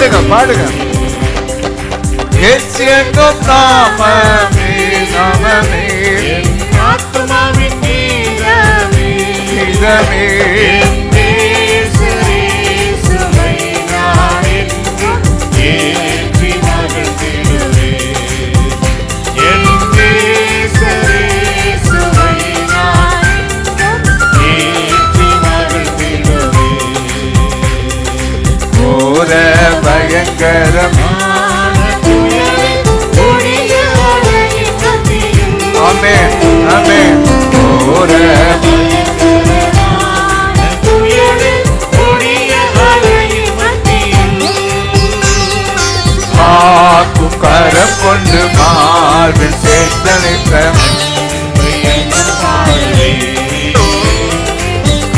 பாடுங்க பாடுங்க. எச்செங்கும் நாமமே நாமமே ஆத்துமாவின் கீதமே கீதமே இயேசுவை நான் என்றும் ஏற்றி மகிழ்ந்திடுவேன். என் இயேசுவை நான் என்றும் ஏற்றி மகிழ்ந்திடுவேன். கோர பயங்கரம் ஆமென் ஆமென். கோர காக்கும் கரம் கொண்டு மார்பில் சேர்த்தளித்த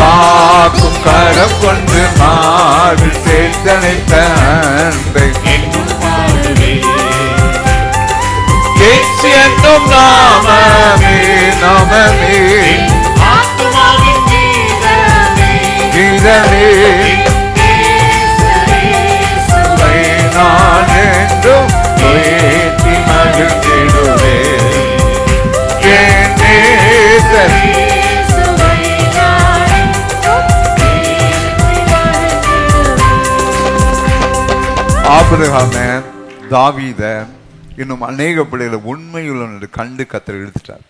காக்கும் கரம் கொண்டு மார்பில் சேர்த்தளித்த அன்பை எச்செங்கும் நாமமே நாமமே ஆத்துமாவின் கீதமே கீதமே நான் என்றும் ஏற்றி மகிழ்ந்திடுவேன். என் நேசர் ஆபிரகாம, தாவீத, இன்னும் அநேக பிள்ளைகளை உண்மையுள்ள கண்டு கத்தர் இழுத்துட்டார்.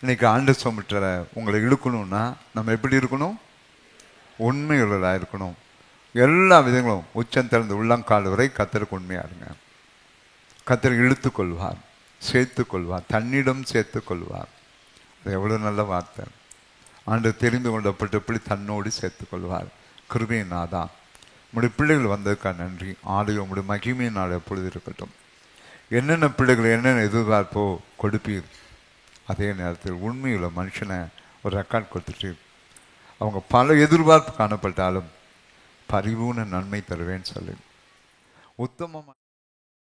இன்னைக்கு ஆண்டு சுமட்டுற உங்களை இழுக்கணும்னா நம்ம எப்படி இருக்கணும்? உண்மையுள்ளதாக இருக்கணும். எல்லா விதங்களும் உச்சம் திறந்து உள்ளங்கால் வரை கத்தருக்கு உண்மையா இருங்க. கத்தர் இழுத்து கொள்வார், சேர்த்து கொள்வார், தன்னிடம் சேர்த்து கொள்வார். அது எவ்வளவு நல்ல வார்த்தை. ஆண்டு தெரிந்து கொள்ளப்பட்ட பிள்ளை தன்னோடு சேர்த்து கொள்வார். கிருபையின் நாதா, உங்களுடைய பிள்ளைகள் வந்ததுக்காக நன்றி. ஆலயம் உங்களுடைய மகிமையின் நாள் எப்பொழுது இருக்கட்டும். என்னென்ன பிள்ளைகள் என்னென்ன எதிர்பார்ப்போ கொடுப்பீர். அதே நேரத்தில் உண்மையுள்ள மனுஷனை ஒரு ரெக்கார்ட் கொடுத்துட்டு அவங்க பல எதிர்பார்ப்பு காணப்பட்டாலும் பரிபூர்ண நன்மை தருவேன்னு சொல்லி உத்தமமாக